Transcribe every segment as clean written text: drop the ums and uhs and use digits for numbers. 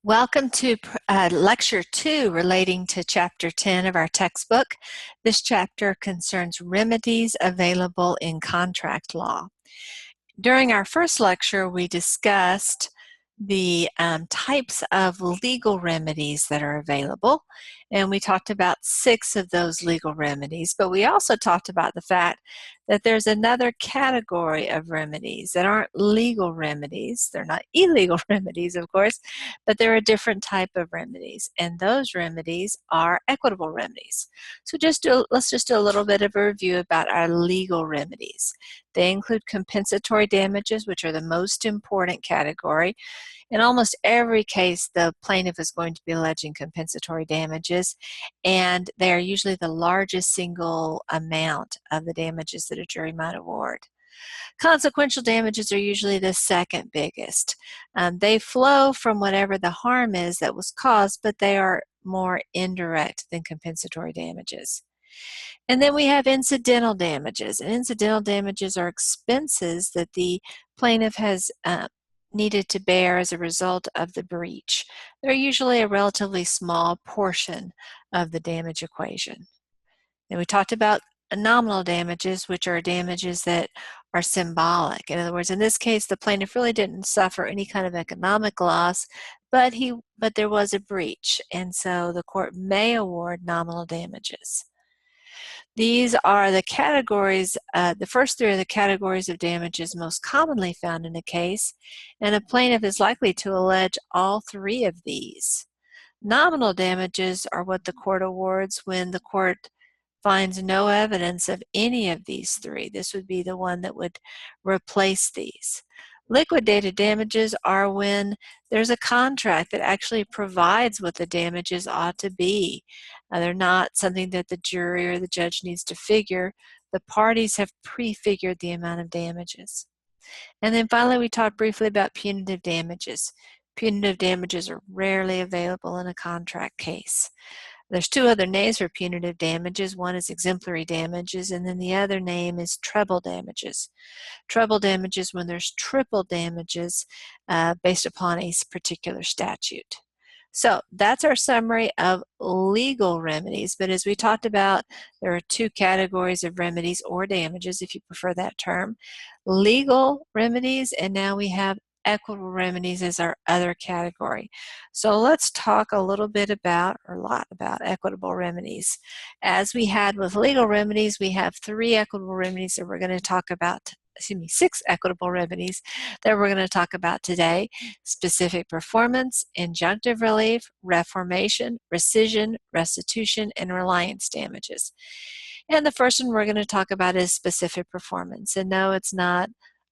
Welcome to Lecture 2 relating to Chapter 10 of our textbook. This chapter concerns remedies available in contract law. During our first lecture, we discussed the types of legal remedies that are available, and we talked about 6 of those legal remedies, but we also talked about the fact that there's another category of remedies that aren't legal remedies. They're not illegal remedies, of course, but they're a different type of remedies, and those remedies are equitable remedies. So let's just do a little bit of a review about our legal remedies. They include compensatory damages, which are the most important category. In almost every case, the plaintiff is going to be alleging compensatory damages, and they are usually the largest single amount of the damages that a jury might award. Consequential damages are usually the second biggest. They flow from whatever the harm is that was caused, but they are more indirect than compensatory damages. And then we have incidental damages. And incidental damages are expenses that the plaintiff has needed to bear as a result of the breach. They're usually a relatively small portion of the damage equation. And we talked about nominal damages, which are damages that are symbolic. In other words, in this case, the plaintiff really didn't suffer any kind of economic loss, but there was a breach, and so the court may award nominal damages. These are the categories, the first 3 are the categories of damages most commonly found in a case, and a plaintiff is likely to allege all 3 of these. Nominal damages are what the court awards when the court finds no evidence of any of these 3. This would be the one that would replace these. Liquidated damages are when there's a contract that actually provides what the damages ought to be. They're not something that the jury or the judge needs to figure. The parties have prefigured the amount of damages. And then finally, we talked briefly about punitive damages. Punitive damages are rarely available in a contract case. There's 2 other names for punitive damages. One is exemplary damages, and then the other name is treble damages. Treble damages when there's triple damages based upon a particular statute. So that's our summary of legal remedies, but as we talked about, there are 2 categories of remedies or damages, if you prefer that term. Legal remedies, and now we have equitable remedies as our other category. So let's talk a little bit about, or a lot about, equitable remedies. As we had with legal remedies, we have 3 equitable remedies that we're going to talk about. 6 equitable remedies that we're going to talk about today: specific performance, injunctive relief, reformation, rescission, restitution, and reliance damages. And the first one we're going to talk about is specific performance. And no, it's not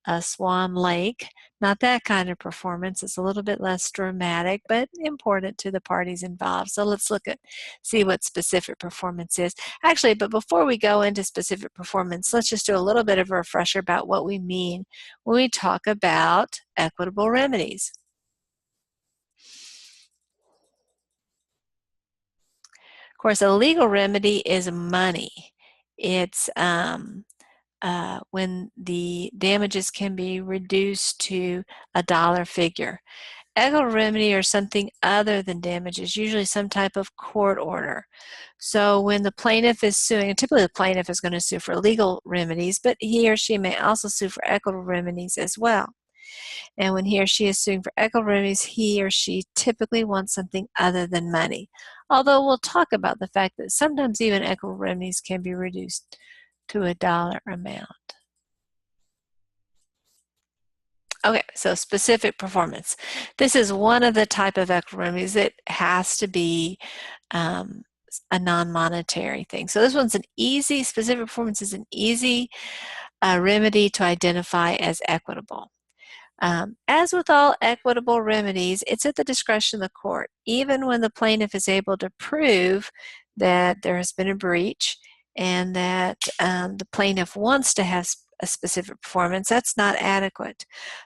a Swan Lake, not that kind of performance. It's a little bit less dramatic, but important to the parties involved. So let's see what specific performance is. Actually, but before we go into specific performance, let's just do a little bit of a refresher about what we mean when we talk about equitable remedies. Of course, a legal remedy is money. It's when the damages can be reduced to a dollar figure. Equitable remedy or something other than damages, usually some type of court order. So when the plaintiff is suing, and typically the plaintiff is going to sue for legal remedies, but he or she may also sue for equitable remedies as well. And when he or she is suing for equitable remedies, he or she typically wants something other than money. Although we'll talk about the fact that sometimes even equitable remedies can be reduced to a dollar amount. Okay, so specific performance. This is one of the type of equitable remedies that has to be a non-monetary thing. So this one's an easy, specific performance is an easy remedy to identify as equitable. As with all equitable remedies, it's at the discretion of the court. Even when the plaintiff is able to prove that there has been a breach and that the plaintiff wants to have a specific performance, that's not adequate.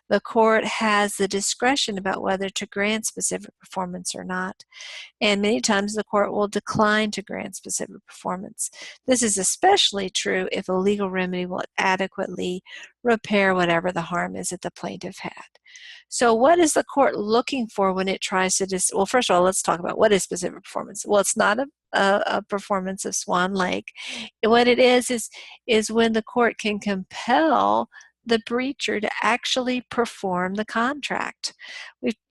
The court has the discretion about whether to grant specific performance or not. And many times the court will decline to grant specific performance. This is especially true if a legal remedy will adequately repair whatever the harm is that the plaintiff had. So what is the court looking for when it tries to well, first of all, let's talk about what is specific performance. Well, it's not a performance of Swan Lake. What it is when the court can compel the breacher to actually perform the contract.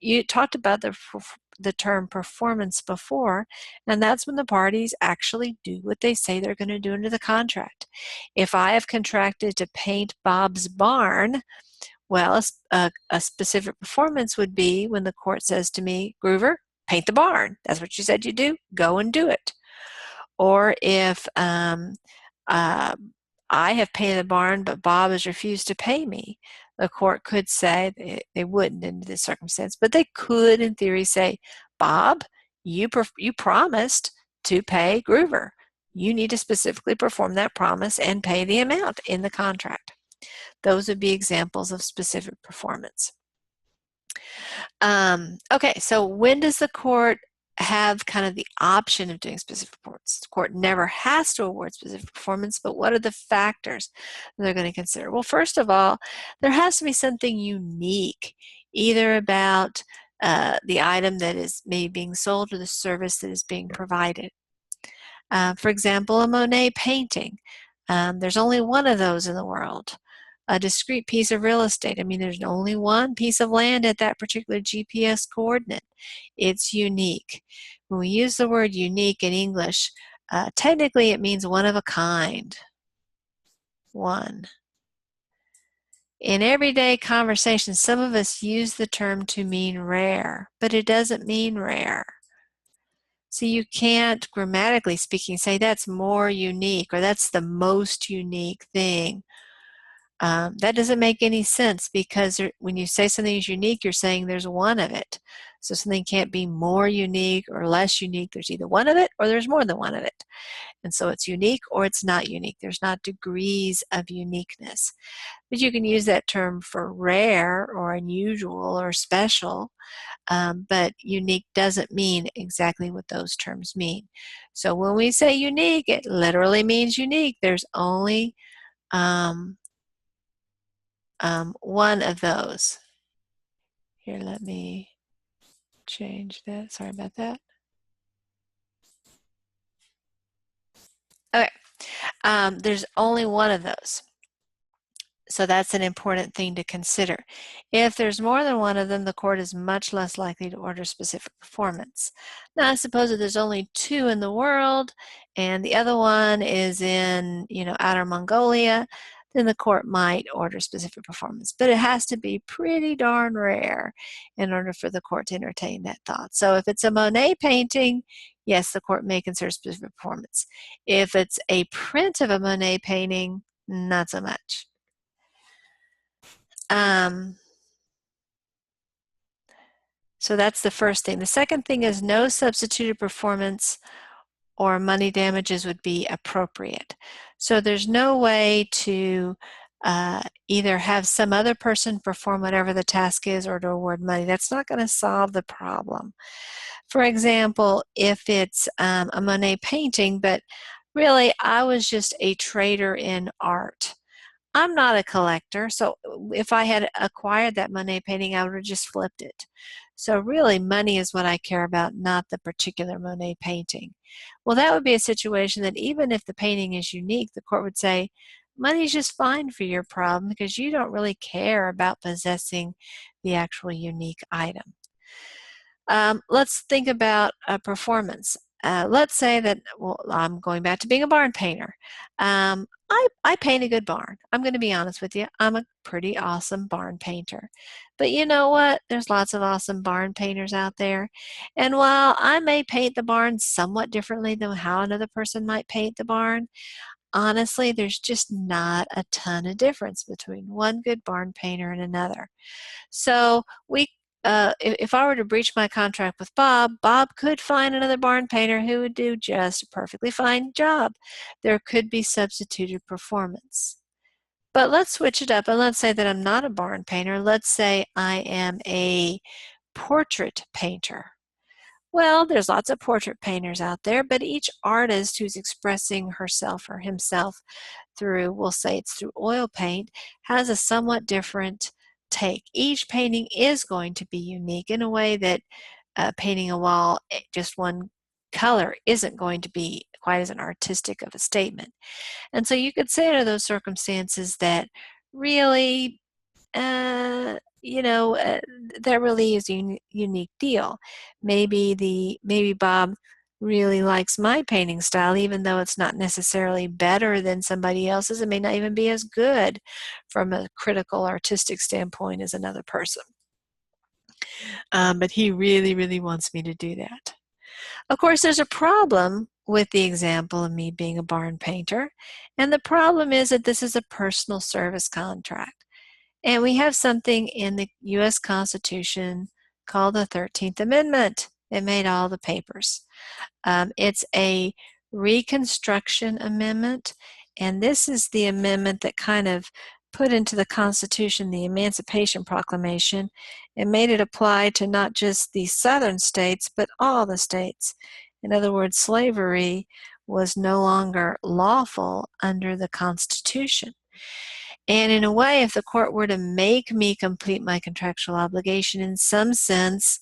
You talked about the term performance before, and that's when the parties actually do what they say they're going to do under the contract. If I have contracted to paint Bob's barn, well, a specific performance would be when the court says to me, Groover, paint the barn. That's what you said you do. Go and do it. Or if I have painted the barn, but Bob has refused to pay me, the court could say, they wouldn't in this circumstance, but they could in theory say, Bob, you promised to pay Groover. You need to specifically perform that promise and pay the amount in the contract. Those would be examples of specific performance. Okay, so when does the court have kind of the option of doing specific performance? The court never has to award specific performance, but what are the factors they're going to consider? Well, first of all, there has to be something unique, either about the item that is maybe being sold or the service that is being provided. For example, a Monet painting. There's only one of those in the world. A discrete piece of real estate. I mean, there's only one piece of land at that particular GPS coordinate. It's unique. When we use the word unique in English, technically it means one of a kind. One. In everyday conversation, some of us use the term to mean rare, but it doesn't mean rare. So you can't, grammatically speaking, say that's more unique or that's the most unique thing. That doesn't make any sense because when you say something is unique, you're saying there's one of it. So something can't be more unique or less unique. There's either one of it or there's more than one of it. And so it's unique or it's not unique. There's not degrees of uniqueness. But you can use that term for rare or unusual or special, but unique doesn't mean exactly what those terms mean. So when we say unique, it literally means unique. There's only one of those. Here, let me change that. Sorry about that. Okay, there's only one of those. So that's an important thing to consider. If there's more than one of them, the court is much less likely to order specific performance. Now, I suppose that there's only two in the world, and the other one is in, outer Mongolia, then the court might order specific performance. But it has to be pretty darn rare in order for the court to entertain that thought. So if it's a Monet painting, yes, the court may consider specific performance. If it's a print of a Monet painting, not so much. So that's the first thing. The second thing is no substituted performance or money damages would be appropriate. So there's no way to either have some other person perform whatever the task is or to award money. That's not going to solve the problem. For example, if it's a Monet painting, but really I was just a trader in art. I'm not a collector, so if I had acquired that Monet painting, I would have just flipped it. So really, money is what I care about, not the particular Monet painting. Well, that would be a situation that even if the painting is unique, the court would say, money is just fine for your problem because you don't really care about possessing the actual unique item. Let's think about a performance. Let's say that, well, I'm going back to being a barn painter. I paint a good barn. I'm going to be honest with you. I'm a pretty awesome barn painter. But you know what? There's lots of awesome barn painters out there. And while I may paint the barn somewhat differently than how another person might paint the barn, honestly, there's just not a ton of difference between one good barn painter and another. So if I were to breach my contract with Bob, Bob could find another barn painter who would do just a perfectly fine job. There could be substituted performance. But let's switch it up and let's say that I'm not a barn painter. Let's say I am a portrait painter. Well, there's lots of portrait painters out there, but each artist who's expressing herself or himself through, we'll say it's through oil paint, has a somewhat different take. Each painting is going to be unique in a way that painting a wall just one color isn't going to be quite as an artistic of a statement. And so you could say under those circumstances that really, that really is a unique deal. Maybe Bob really likes my painting style, even though it's not necessarily better than somebody else's. It may not even be as good from a critical artistic standpoint as another person. But he really, really wants me to do that. Of course, there's a problem with the example of me being a barn painter, and the problem is that this is a personal service contract. And we have something in the U.S. Constitution called the 13th Amendment. It made all the papers. It's a Reconstruction Amendment, and this is the amendment that kind of put into the Constitution the Emancipation Proclamation and made it apply to not just the southern states, but all the states. In other words, slavery was no longer lawful under the Constitution. And in a way, if the court were to make me complete my contractual obligation, in some sense,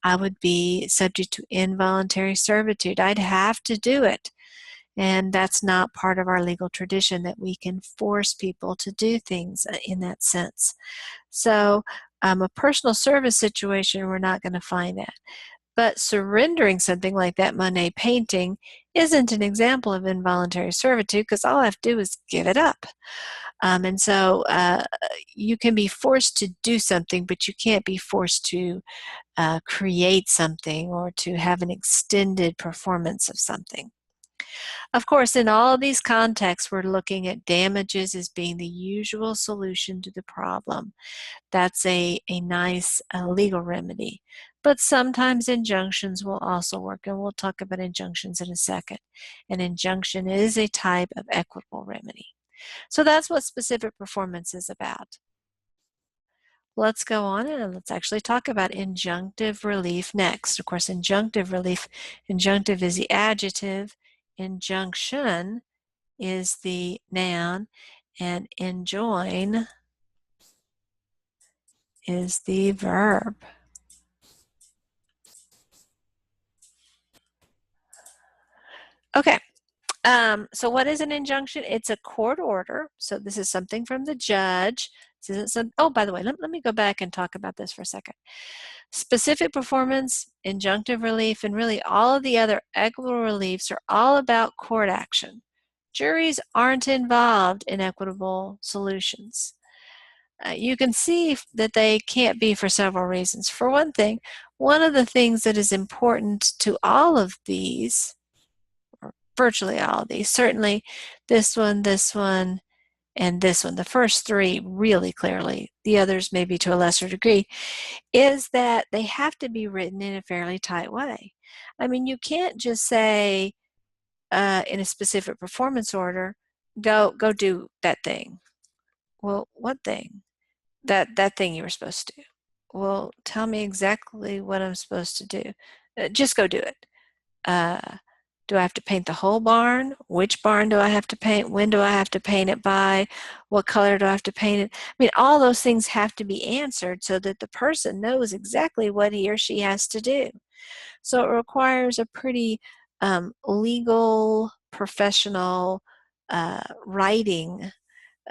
I would be subject to involuntary servitude. I'd have to do it. And that's not part of our legal tradition, that we can force people to do things in that sense. So a personal service situation, we're not going to find that. But surrendering something like that Monet painting isn't an example of involuntary servitude, because all I have to do is give it up. And so you can be forced to do something, but you can't be forced to create something or to have an extended performance of something. Of course, in all of these contexts, we're looking at damages as being the usual solution to the problem. That's a nice legal remedy. But sometimes injunctions will also work, and we'll talk about injunctions in a second. An injunction is a type of equitable remedy. So that's what specific performance is about. Let's go on and let's actually talk about injunctive relief next. Of course, injunctive relief, injunctive is the adjective, injunction is the noun, and enjoin is the verb. Okay. So what is an injunction? It's a court order. So this is something from the judge. This isn't some, oh, by the way, let me go back and talk about this for a second. Specific performance, injunctive relief, and really all of the other equitable reliefs are all about court action. Juries aren't involved in equitable solutions. You can see that they can't be for several reasons. For one thing, one of the things that is important to all of these, virtually all of these, certainly this one, and this one, the first three really clearly, the others maybe to a lesser degree, is that they have to be written in a fairly tight way. I mean, you can't just say in a specific performance order, go do that thing. Well, what thing? That thing you were supposed to do. Well, tell me exactly what I'm supposed to do. Just go do it. Do I have to paint the whole barn? Which barn do I have to paint? When do I have to paint it by? What color do I have to paint it? I mean, all those things have to be answered so that the person knows exactly what he or she has to do. So it requires a pretty legal, professional writing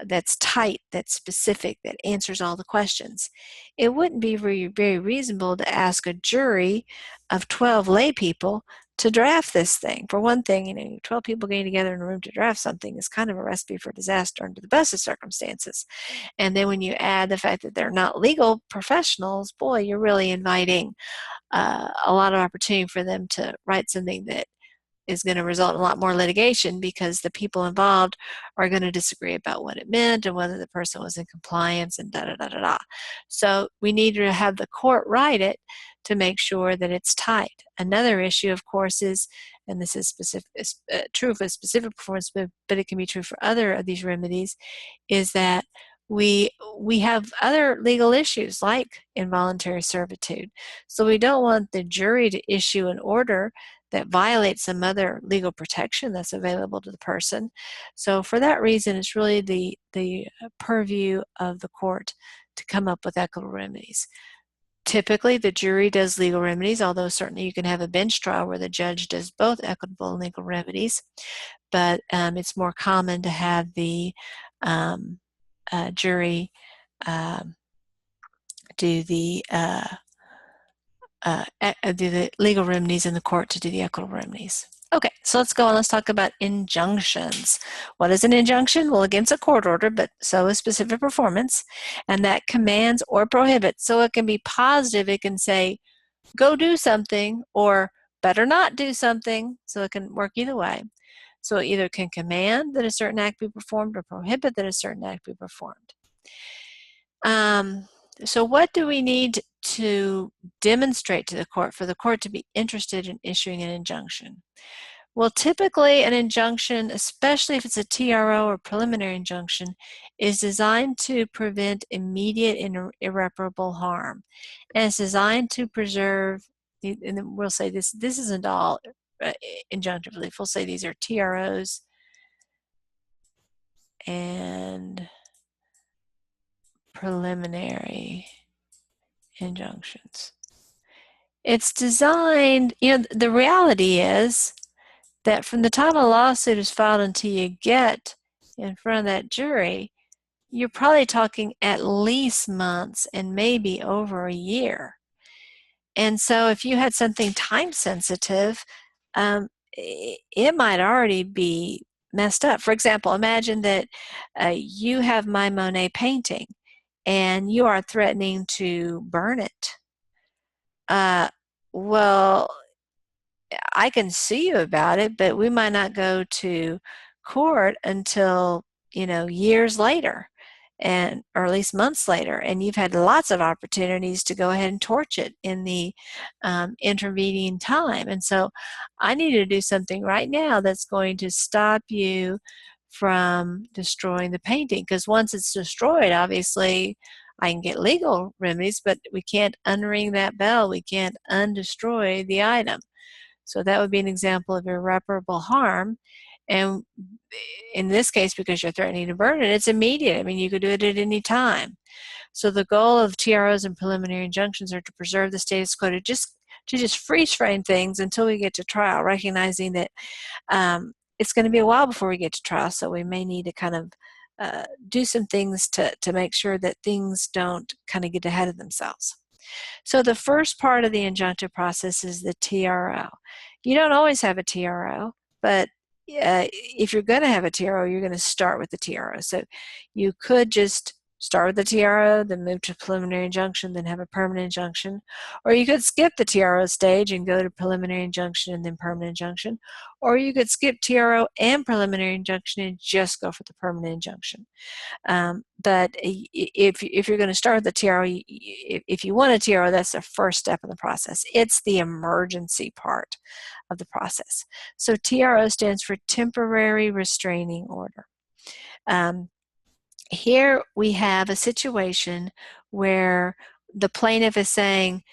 that's tight, that's specific, that answers all the questions. It wouldn't be very, very reasonable to ask a jury of 12 lay people to draft this thing. For one thing, 12 people getting together in a room to draft something is kind of a recipe for disaster under the best of circumstances. And then when you add the fact that they're not legal professionals, boy, you're really inviting a lot of opportunity for them to write something that is going to result in a lot more litigation, because the people involved are going to disagree about what it meant and whether the person was in compliance and da-da-da-da-da. So we need to have the court write it to make sure that it's tight. Another issue, of course, is, and this is specific, true for specific performance, but it can be true for other of these remedies, is that we have other legal issues like involuntary servitude. So we don't want the jury to issue an order that violates some other legal protection that's available to the person. So for that reason, it's really the purview of the court to come up with equitable remedies. Typically, the jury does legal remedies, although certainly you can have a bench trial where the judge does both equitable and legal remedies. But it's more common to have the jury do the legal remedies and the court to do the equitable remedies. Okay, so let's go on. Let's talk about injunctions. What is an injunction? Well, again, it's a court order, but so is specific performance, and that commands or prohibits. So it can be positive. It can say, go do something, or better not do something. So it can work either way. So it either can command that a certain act be performed or prohibit that a certain act be performed. So what do we need to demonstrate to the court for the court to be interested in issuing an injunction? Well, typically an injunction, especially if it's a TRO or preliminary injunction, is designed to prevent immediate and irreparable harm. And it's designed to preserve, and we'll say this isn't all injunctive relief. We'll say these are TROs and preliminary injunctions. It's designed, the reality is that from the time a lawsuit is filed until you get in front of that jury, you're probably talking at least months and maybe over a year. And so if you had something time sensitive, it might already be messed up. For example, imagine that you have my Monet painting and you are threatening to burn it. Well, I can sue you about it, but we might not go to court until, years later, or at least months later, and you've had lots of opportunities to go ahead and torch it in the intervening time. And so I need to do something right now that's going to stop you from destroying the painting, because once it's destroyed, obviously I can get legal remedies, but we can't unring that bell. We can't undestroy the item. So that would be an example of irreparable harm. And in this case, because you're threatening to burn it, it's immediate. I mean, you could do it at any time. So the goal of TROs and preliminary injunctions are to preserve the status quo, to just freeze frame things until we get to trial, recognizing that it's going to be a while before we get to trial. So we may need to kind of do some things to make sure that things don't kind of get ahead of themselves. So the first part of the injunctive process is the TRO. You don't always have a TRO, but if you're going to have a TRO, you're going to start with the TRO. So you could just start with the TRO, then move to preliminary injunction, then have a permanent injunction. Or you could skip the TRO stage and go to preliminary injunction and then permanent injunction. Or you could skip TRO and preliminary injunction and just go for the permanent injunction. But if you're going to start with the TRO, if you want a TRO, that's the first step in the process. It's the emergency part of the process. So TRO stands for Temporary Restraining Order. Here we have a situation where the plaintiff is saying,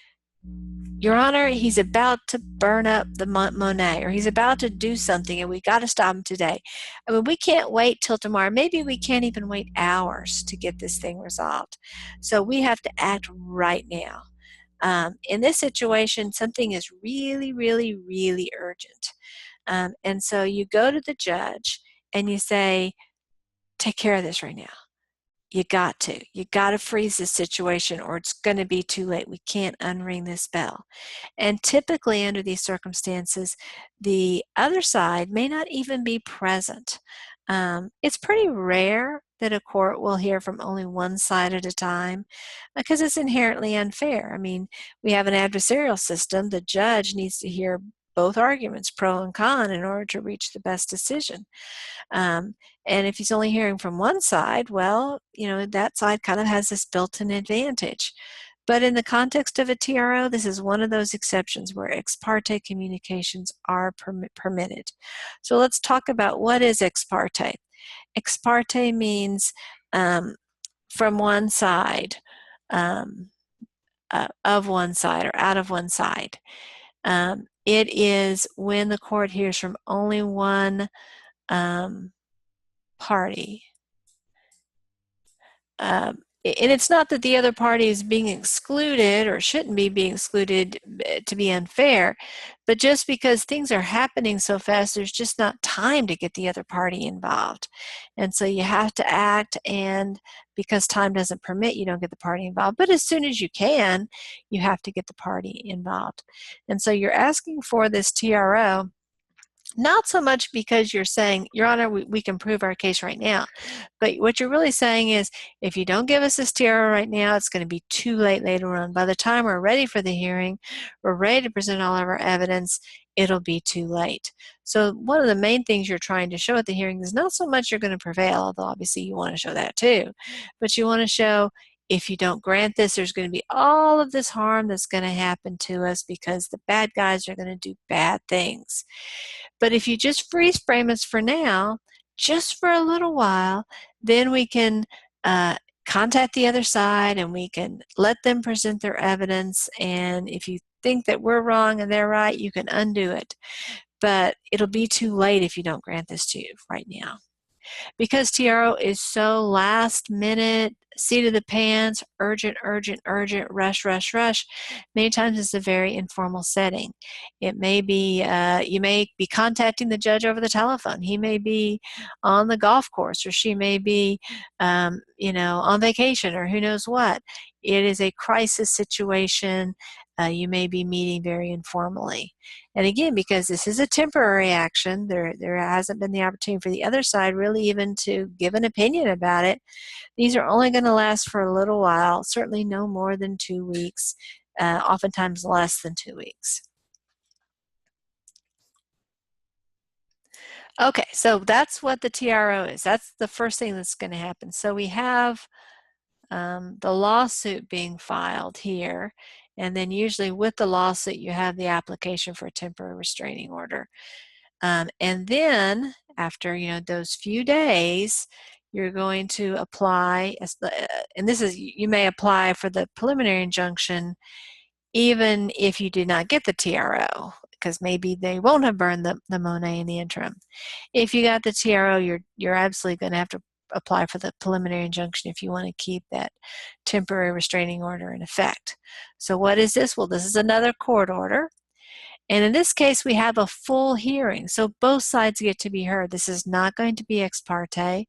Your Honor, he's about to burn up the Monet, or he's about to do something, and we got to stop him today. I mean, we can't wait till tomorrow. Maybe we can't even wait hours to get this thing resolved. So we have to act right now. In this situation, something is really, really, really urgent. And so you go to the judge and you say, take care of this right now. You got to freeze this situation, or it's going to be too late. We can't unring this bell. And typically under these circumstances, the other side may not even be present. It's pretty rare that a court will hear from only one side at a time, because it's inherently unfair. I mean, we have an adversarial system. The judge needs to hear both arguments, pro and con, in order to reach the best decision. And if he's only hearing from one side, well, that side kind of has this built-in advantage. But in the context of a TRO, this is one of those exceptions where ex parte communications are permitted. So let's talk about what is ex parte. Ex parte means from one side, of one side, or out of one side. It is when the court hears from only one party. and it's not that the other party is being excluded or shouldn't be being excluded to be unfair, but just because things are happening so fast, there's just not time to get the other party involved. And so you have to act, and because time doesn't permit, you don't get the party involved. But as soon as you can, you have to get the party involved. And so you're asking for this TRO, not so much because you're saying, Your Honor, we can prove our case right now. But what you're really saying is, if you don't give us this TRO right now, it's going to be too late later on. By the time we're ready for the hearing, we're ready to present all of our evidence, it'll be too late. So one of the main things you're trying to show at the hearing is not so much you're going to prevail, although obviously you want to show that too, but you want to show, if you don't grant this, there's going to be all of this harm that's going to happen to us because the bad guys are going to do bad things. But if you just freeze frame us for now, just for a little while, then we can contact the other side and we can let them present their evidence. And if you think that we're wrong and they're right, you can undo it. But it'll be too late if you don't grant this to you right now. Because TRO is so last minute, seat of the pants, urgent, urgent, urgent, rush, rush, rush, many times it's a very informal setting. It may be, you may be contacting the judge over the telephone. He may be on the golf course, or she may be, on vacation, or who knows what. It is a crisis situation. You may be meeting very informally. And again, because this is a temporary action, there hasn't been the opportunity for the other side really even to give an opinion about it. These are only going to last for a little while, certainly no more than 2 weeks, oftentimes less than 2 weeks. Okay, so that's what the TRO is. That's the first thing that's going to happen. So we have the lawsuit being filed here, and then usually with the lawsuit you have the application for a temporary restraining order. And then after those few days, you're going to apply, and this is, you may apply for the preliminary injunction even if you did not get the TRO, because maybe they won't have burned the Monet in the interim. If you got the TRO, you're absolutely going to have to apply for the preliminary injunction if you want to keep that temporary restraining order in effect. So what is this? Well, this is another court order. And in this case, we have a full hearing. So both sides get to be heard. This is not going to be ex parte,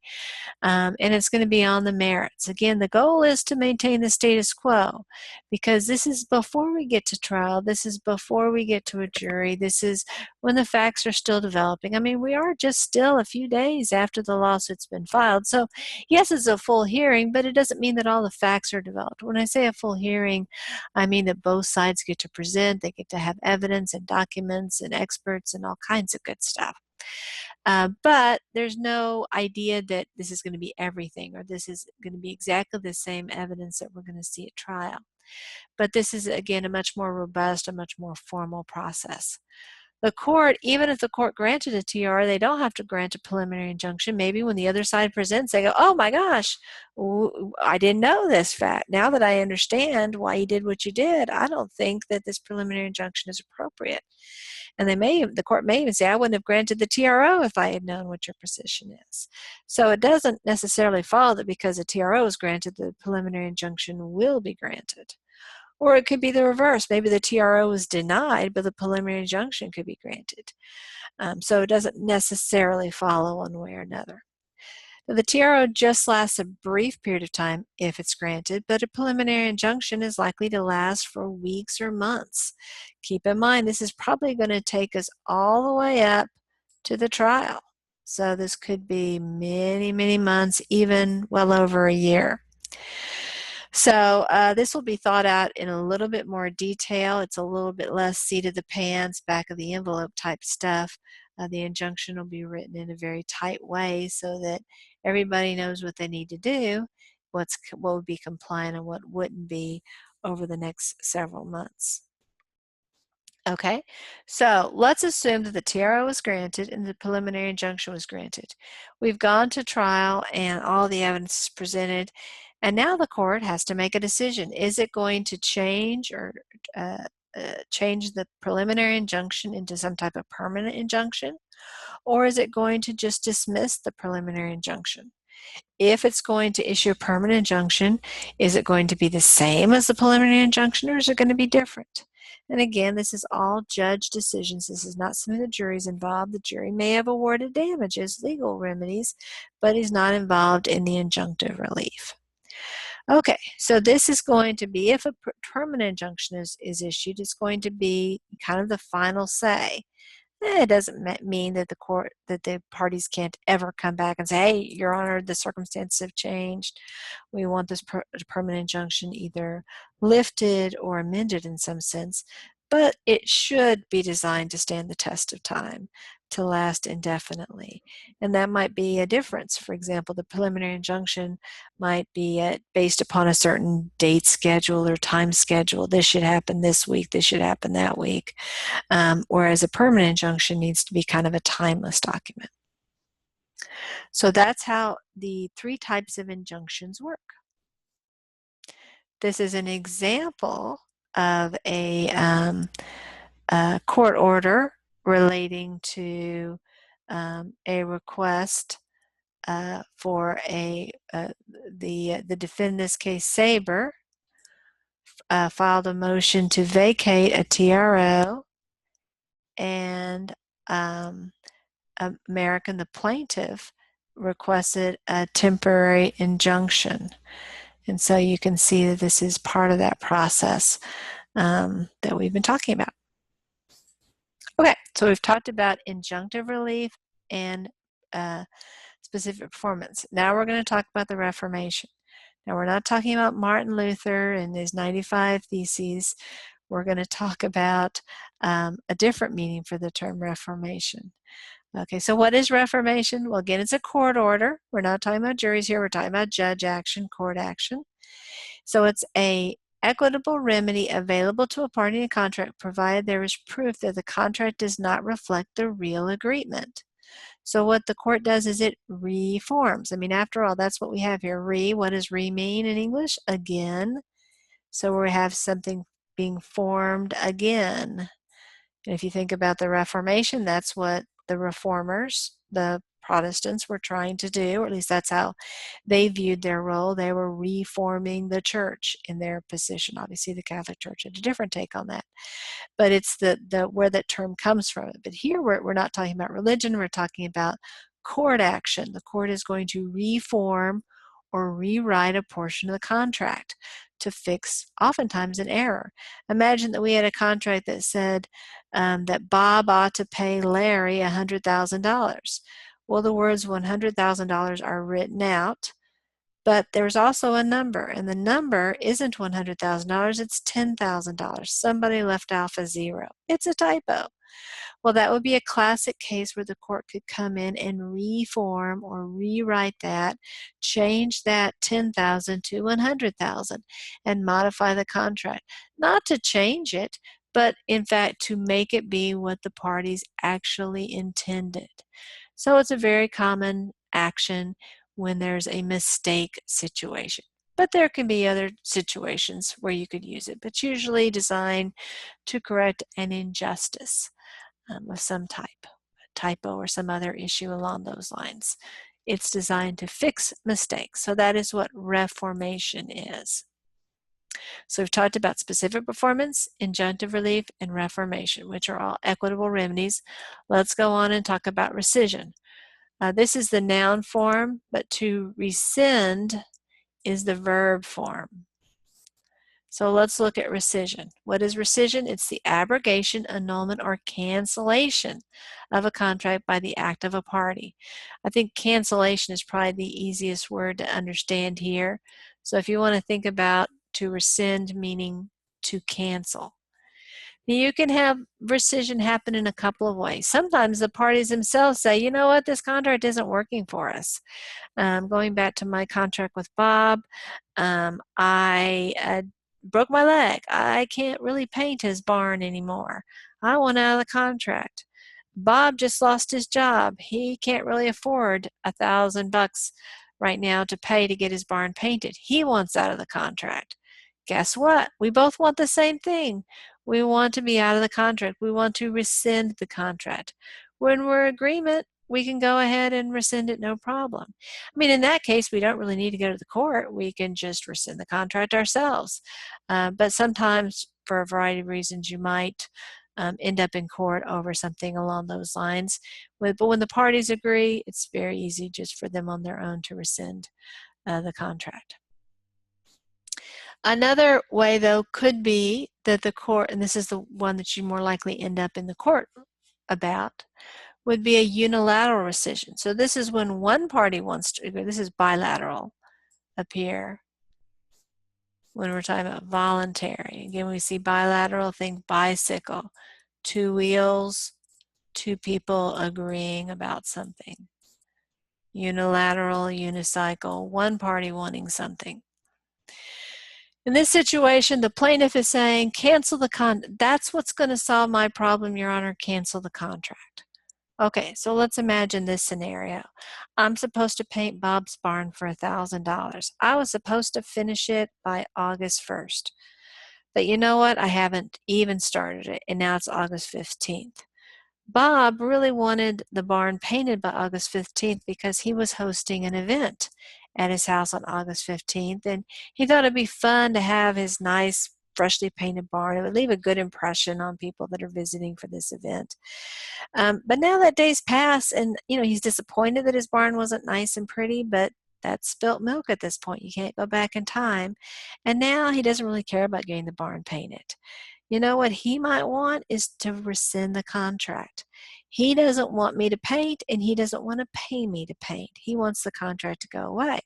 and it's going to be on the merits. Again, the goal is to maintain the status quo, because this is before we get to trial. This is before we get to a jury. This is when the facts are still developing. I mean, we are just still a few days after the lawsuit's been filed. So yes, it's a full hearing, but it doesn't mean that all the facts are developed. When I say a full hearing, I mean that both sides get to present. They get to have evidence and documents and experts and all kinds of good stuff. But there's no idea that this is going to be everything, or this is going to be exactly the same evidence that we're going to see at trial. But this is, again, a much more robust, a much more formal process. The court, even if the court granted a TR, they don't have to grant a preliminary injunction. Maybe when the other side presents, they go, oh my gosh, I didn't know this fact. Now that I understand why you did what you did, I don't think that this preliminary injunction is appropriate. And the court may even say, I wouldn't have granted the TRO if I had known what your position is. So it doesn't necessarily follow that because a TRO is granted, the preliminary injunction will be granted. Or it could be the reverse. Maybe the TRO was denied, but the preliminary injunction could be granted. So it doesn't necessarily follow one way or another. The TRO just lasts a brief period of time if it's granted, but a preliminary injunction is likely to last for weeks or months. Keep in mind, this is probably going to take us all the way up to the trial. So this could be many, many months, even well over a year. So this will be thought out in a little bit more detail. It's a little bit less seat of the pants, back of the envelope type stuff. The injunction will be written in a very tight way so that everybody knows what they need to do, what would be compliant and what wouldn't be over the next several months. Okay, so let's assume that the TRO was granted and the preliminary injunction was granted. We've gone to trial and all the evidence is presented, and now the court has to make a decision. Is it going to change or change the preliminary injunction into some type of permanent injunction, or is it going to just dismiss the preliminary injunction? If it's going to issue a permanent injunction, is it going to be the same as the preliminary injunction, or is it going to be different? And again, this is all judge decisions. This is not something the jury's involved. The jury may have awarded damages, legal remedies, but is not involved in the injunctive relief. Okay, so this is going to be, if a permanent injunction is issued, it's going to be kind of the final say. It doesn't mean that the parties can't ever come back and say, hey, Your Honor, the circumstances have changed. We want this permanent injunction either lifted or amended in some sense, but it should be designed to stand the test of time, to last indefinitely. And that might be a difference. For example, the preliminary injunction might be based upon a certain date schedule or time schedule. This should happen this week, this should happen that week. Whereas a permanent injunction needs to be kind of a timeless document. So that's how the three types of injunctions work. This is an example of a court order relating to a request for the defendant, in this case Sabre, filed a motion to vacate a TRO, and American, the plaintiff, requested a temporary injunction. And so you can see that this is part of that process that we've been talking about. Okay, so we've talked about injunctive relief and specific performance. Now we're going to talk about the Reformation. Now we're not talking about Martin Luther and his 95 Theses. We're going to talk about a different meaning for the term Reformation. Okay, so what is Reformation? Well, again, it's a court order. We're not talking about juries here. We're talking about judge action, court action. So it's a equitable remedy available to a party in a contract provided there is proof that the contract does not reflect the real agreement. So what the court does is it reforms. I mean, after all, that's what we have here. What does mean in English? Again. So we have something being formed again. And if you think about the Reformation, that's what the reformers, the Protestants, were trying to do, or at least that's how they viewed their role. They were reforming the church in their position. Obviously, the Catholic Church had a different take on that. But it's the where that term comes from. But here we're not talking about religion. We're talking about court action. The court is going to reform or rewrite a portion of the contract to fix, oftentimes, an error. Imagine that we had a contract that said that Bob ought to pay Larry $100,000. Well, the words $100,000 are written out, but there's also a number, and the number isn't $100,000, it's $10,000. Somebody left off a zero. It's a typo. Well, that would be a classic case where the court could come in and reform or rewrite that, change that $10,000 to $100,000 and modify the contract. Not to change it, but in fact to make it be what the parties actually intended. So it's a very common action when there's a mistake situation. But there can be other situations where you could use it, but usually designed to correct an injustice of some type, a typo or some other issue along those lines. It's designed to fix mistakes. So that is what reformation is. So we've talked about specific performance, injunctive relief, and reformation, which are all equitable remedies. Let's go on and talk about rescission. This is the noun form, but to rescind is the verb form. So let's look at rescission. What is rescission? It's the abrogation, annulment, or cancellation of a contract by the act of a party. I think cancellation is probably the easiest word to understand here. So if you want to think about to rescind meaning to cancel. Now you can have rescission happen in a couple of ways. Sometimes the parties themselves say, you know what, this contract isn't working for us. Going back to my contract with Bob, I broke my leg. I can't really paint his barn anymore. I want out of the contract. Bob just lost his job. He can't really afford $1,000 right now to pay to get his barn painted. He wants out of the contract. Guess what? We both want the same thing. We want to be out of the contract. We want to rescind the contract. When we're in agreement, we can go ahead and rescind it, no problem. I mean, in that case, we don't really need to go to the court. We can just rescind the contract ourselves. But sometimes, for a variety of reasons, you might end up in court over something along those lines. But when the parties agree, it's very easy just for them on their own to rescind the contract. Another way, though, could be that the court, and this is the one that you more likely end up in the court about, would be a unilateral rescission. So this is when one party wants to agree. This is bilateral up here when we're talking about voluntary. Again, we see bilateral, think bicycle, two wheels, two people agreeing about something. Unilateral, unicycle, one party wanting something. In this situation, the plaintiff is saying, cancel the contract. That's what's going to solve my problem, Your Honor, cancel the contract. Okay, so let's imagine this scenario. I'm supposed to paint Bob's barn for $1,000. I was supposed to finish it by August 1st. But you know what? I haven't even started it, and now it's August 15th. Bob really wanted the barn painted by August 15th because he was hosting an event at his house on August 15th, and he thought it'd be fun to have his nice, freshly painted barn. It would leave a good impression on people that are visiting for this event. But now that day's passed, and he's disappointed that his barn wasn't nice and pretty, but that's spilt milk at this point. You can't go back in time. And now he doesn't really care about getting the barn painted. You know what he might want is to rescind the contract. He doesn't want me to paint, and he doesn't want to pay me to paint. He wants the contract to go away.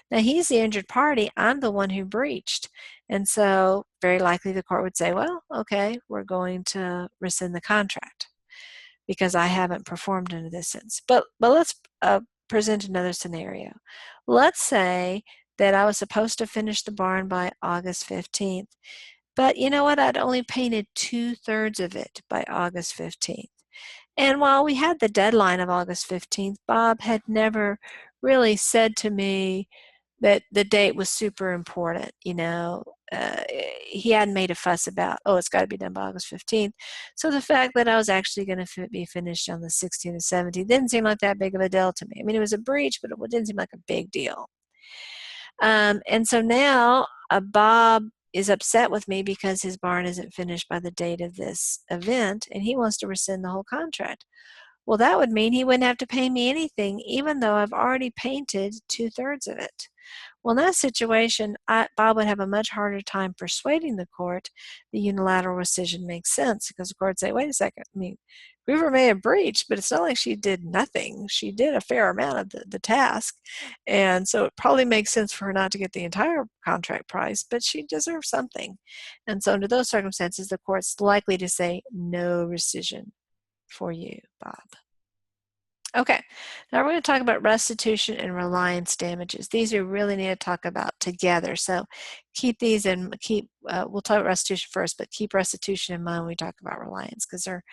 Now, he's the injured party. I'm the one who breached. And so very likely the court would say, well, okay, we're going to rescind the contract because I haven't performed under this sense. But let's present another scenario. Let's say that I was supposed to finish the barn by August 15th. But you know what? I'd only painted 2/3 of it by August 15th. And while we had the deadline of August 15th, Bob had never really said to me that the date was super important. He hadn't made a fuss about, oh, it's got to be done by August 15th. So the fact that I was actually going to be finished on the 16th or 17th didn't seem like that big of a deal to me. I mean, it was a breach, but it didn't seem like a big deal. And so now Bob is upset with me because his barn isn't finished by the date of this event, and he wants to rescind the whole contract. Well, that would mean he wouldn't have to pay me anything, even though I've already painted 2/3 of it. Well, in that situation, Bob would have a much harder time persuading the court the unilateral rescission makes sense, because the court would say, wait a second, I mean, Griever may have breached, but it's not like she did nothing. She did a fair amount of the task, and so it probably makes sense for her not to get the entire contract price, but she deserves something. And so under those circumstances, the court's likely to say no rescission for you, Bob. Okay, now we're going to talk about restitution and reliance damages. These we really need to talk about together. So keep these and we'll talk about restitution first, but keep restitution in mind when we talk about reliance, because they're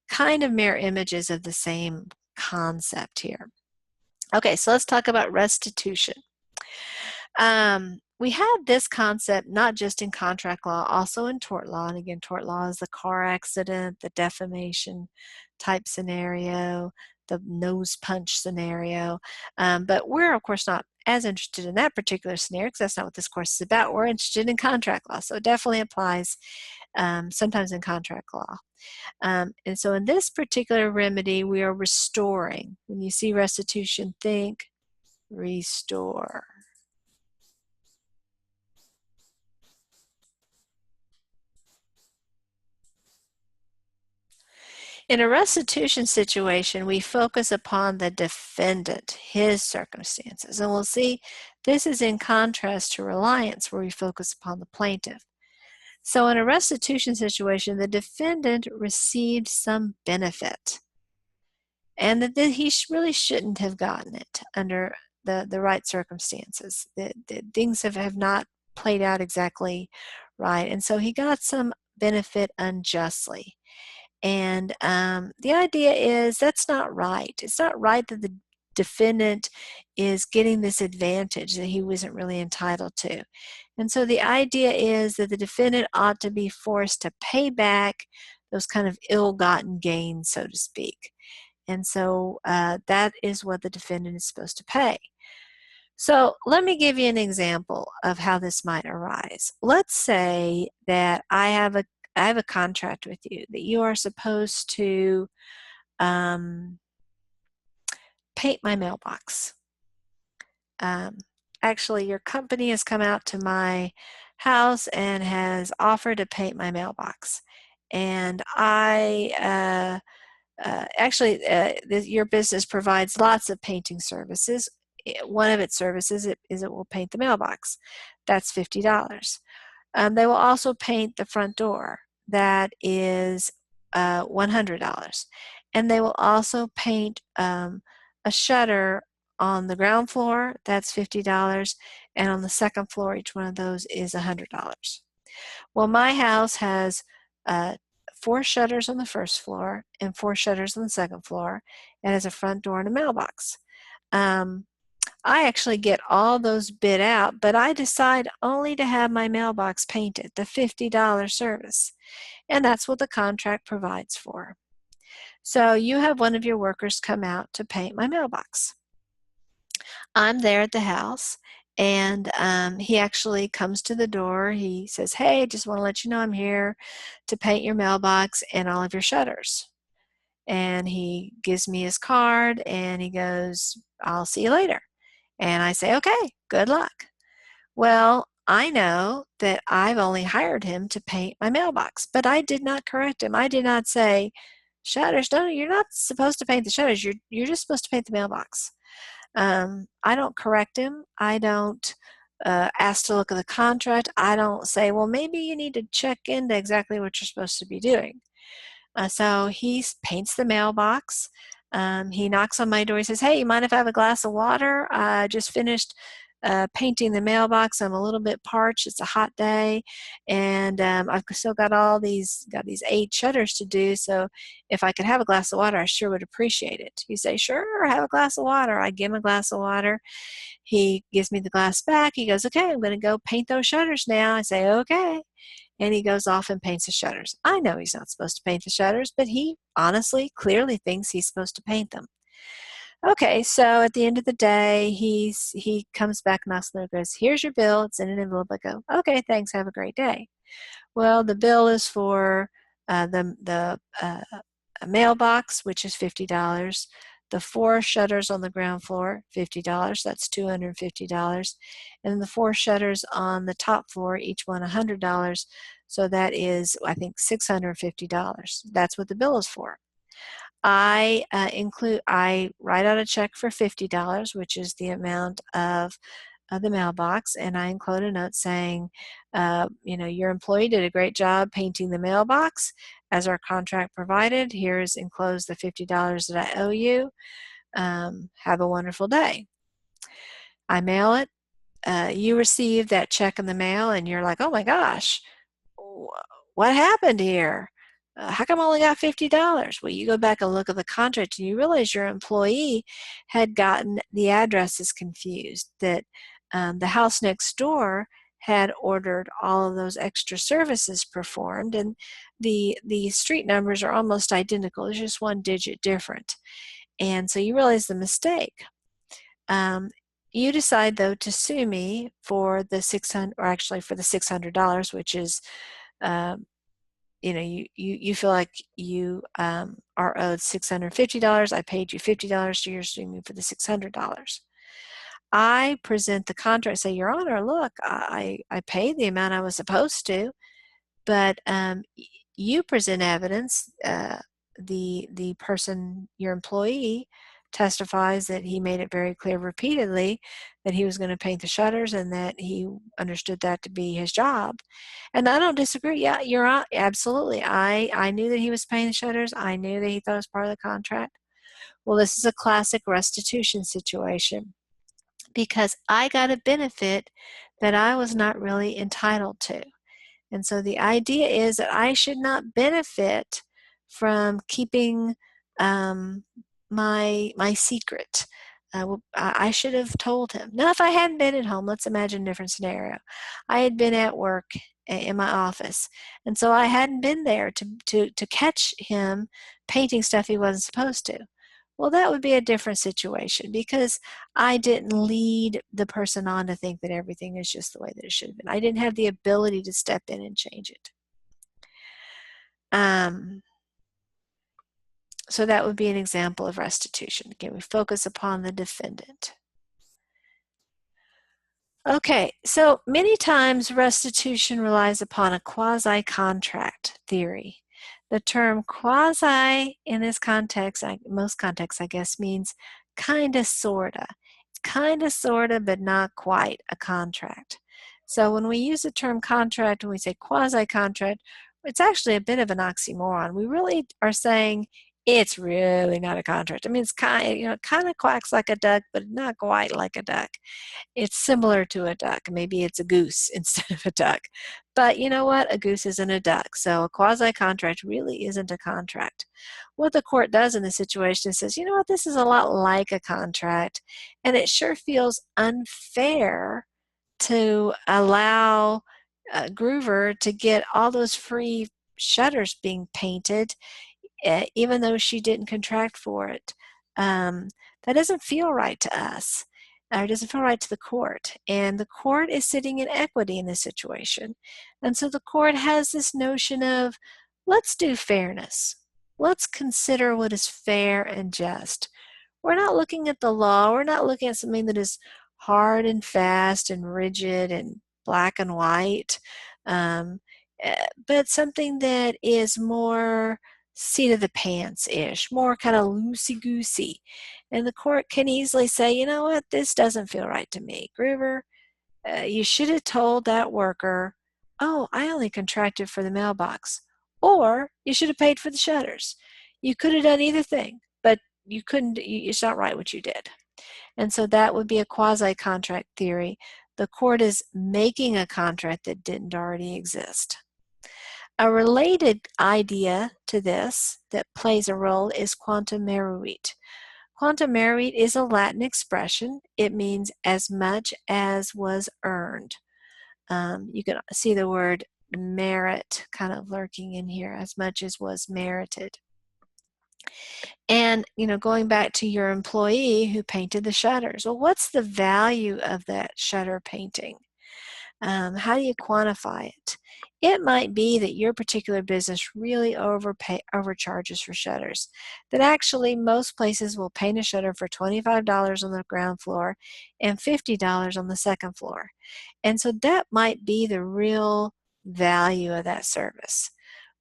kind of mirror images of the same concept here. Okay, so let's talk about restitution. We have this concept not just in contract law, also in tort law. And again, tort law is the car accident, the defamation type scenario, the nose punch scenario. But we're, of course, not as interested in that particular scenario because that's not what this course is about. We're interested in contract law. So it definitely applies sometimes in contract law. And so in this particular remedy, we are restoring. When you see restitution, think restore. In a restitution situation, we focus upon the defendant, his circumstances. And we'll see this is in contrast to reliance, where we focus upon the plaintiff. So in a restitution situation, the defendant received some benefit, and that he really shouldn't have gotten it under the right circumstances. The things have not played out exactly right, and so he got some benefit unjustly. And the idea is that's not right. It's not right that the defendant is getting this advantage that he wasn't really entitled to. And so the idea is that the defendant ought to be forced to pay back those kind of ill-gotten gains, so to speak. And so that is what the defendant is supposed to pay. So let me give you an example of how this might arise. Let's say that I have a contract with you that you are supposed to paint my mailbox. Actually, your company has come out to my house and has offered to paint my mailbox. And your business provides lots of painting services. One of its services is it will paint the mailbox. That's $50. They will also paint the front door. That is $100. And they will also paint a shutter on the ground floor. That's $50. And on the second floor, each one of those is $100. Well, my house has 4 shutters on the first floor and 4 shutters on the second floor. It has a front door and a mailbox. I actually get all those bid out, but I decide only to have my mailbox painted, the $50 service. And that's what the contract provides for. So you have one of your workers come out to paint my mailbox. I'm there at the house, and he actually comes to the door. He says, "Hey, just want to let you know I'm here to paint your mailbox and all of your shutters." And he gives me his card, and he goes, "I'll see you later." And I say, "Okay, good luck." Well, I know that I've only hired him to paint my mailbox, but I did not correct him. I did not say, "Shutters, no, you're not supposed to paint the shutters. You're just supposed to paint the mailbox." I don't correct him. I don't ask to look at the contract. I don't say, "Well, maybe you need to check into exactly what you're supposed to be doing." So he paints the mailbox. He knocks on my door. He says, "Hey, you mind if I have a glass of water? I just finished painting the mailbox. I'm a little bit parched. It's a hot day, and I've still got these 8 shutters to do. So if I could have a glass of water, I sure would appreciate it." You say, "Sure, have a glass of water." I give him a glass of water. He gives me the glass back. He goes, "Okay, I'm going to go paint those shutters now." I say, "Okay." And he goes off and paints the shutters. I know he's not supposed to paint the shutters, but he honestly, clearly thinks he's supposed to paint them. Okay, so at the end of the day, he comes back, knocks on the door, goes, "Here's your bill. It's in an envelope." I go, "Okay, thanks. Have a great day." Well, the bill is for the mailbox, which is $50. The 4 shutters on the ground floor, $50. That's $250. And the 4 shutters on the top floor, each one $100. So that is, I think, $650. That's what the bill is for. I write out a check for $50, which is the amount of the mailbox, and I include a note saying, your employee did a great job painting the mailbox as our contract provided. Here's enclosed the $50 that I owe you. Have a wonderful day. I mail it. You receive that check in the mail, and you're like, "Oh my gosh, what happened here? How come I only got $50? Well, you go back and look at the contract, and you realize your employee had gotten the addresses confused, that the house next door had ordered all of those extra services performed, and the street numbers are almost identical. There's just 1 digit different. And so you realize the mistake. You decide, though, to sue me for the $600, which is you feel like you are owed $650. I paid you $50, so you're suing me for the $600. I present the contract, say, "Your Honor, look, I paid the amount I was supposed to, but you present evidence. The person, your employee, testifies that he made it very clear repeatedly that he was going to paint the shutters and that he understood that to be his job." And I don't disagree. Yeah, you're right. Absolutely. I knew that he was painting the shutters. I knew that he thought it was part of the contract. Well, this is a classic restitution situation because I got a benefit that I was not really entitled to. And so the idea is that I should not benefit from keeping my secret. I should have told him. Now, if I hadn't been at home, let's imagine a different scenario. I had been at work in my office, and so I hadn't been there to catch him painting stuff he wasn't supposed to. Well, that would be a different situation because I didn't lead the person on to think that everything is just the way that it should have been. I didn't have the ability to step in and change it. So that would be an example of restitution. Again, we focus upon the defendant. Okay, so many times restitution relies upon a quasi-contract theory. The term quasi in this context, most contexts I guess, means kinda sorta. It's kinda sorta but not quite a contract. So when we use the term contract, when we say quasi-contract, it's actually a bit of an oxymoron. We really are saying it's really not a contract. I mean, it's kind of quacks like a duck, but not quite like a duck. It's similar to a duck. Maybe it's a goose instead of a duck. But you know what? A goose isn't a duck. So a quasi-contract really isn't a contract. What the court does in this situation is says, you know what? This is a lot like a contract, and it sure feels unfair to allow Groover to get all those free shutters being painted even though she didn't contract for it. That doesn't feel right to us, or it doesn't feel right to the court. And the court is sitting in equity in this situation. And so the court has this notion of, let's do fairness. Let's consider what is fair and just. We're not looking at the law. We're not looking at something that is hard and fast and rigid and black and white, but something that is more seat of the pants-ish, more kind of loosey-goosey. And the court can easily say, you know what, this doesn't feel right to me. Groover, you should have told that worker, oh, I only contracted for the mailbox. Or you should have paid for the shutters. You could have done either thing, but you couldn't, it's not right what you did. And so that would be a quasi-contract theory. The court is making a contract that didn't already exist. A related idea to this that plays a role is quantum meruit. Quantum meruit is a Latin expression. It means as much as was earned. You can see the word merit kind of lurking in here, as much as was merited. And, you know, going back to your employee who painted the shutters, well, what's the value of that shutter painting? How do you quantify it? It might be that your particular business really overcharges for shutters. That actually most places will paint a shutter for $25 on the ground floor and $50 on the second floor. And so that might be the real value of that service.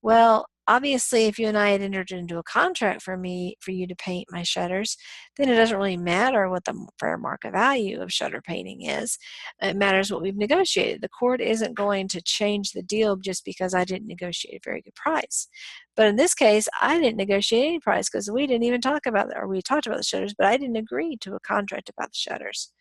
Well, obviously, if you and I had entered into a contract for you to paint my shutters, then it doesn't really matter what the fair market value of shutter painting is. It matters what we've negotiated. The court isn't going to change the deal just because I didn't negotiate a very good price. But in this case, I didn't negotiate any price because we didn't even talk about it, or we talked about the shutters, but I didn't agree to a contract about the shutters.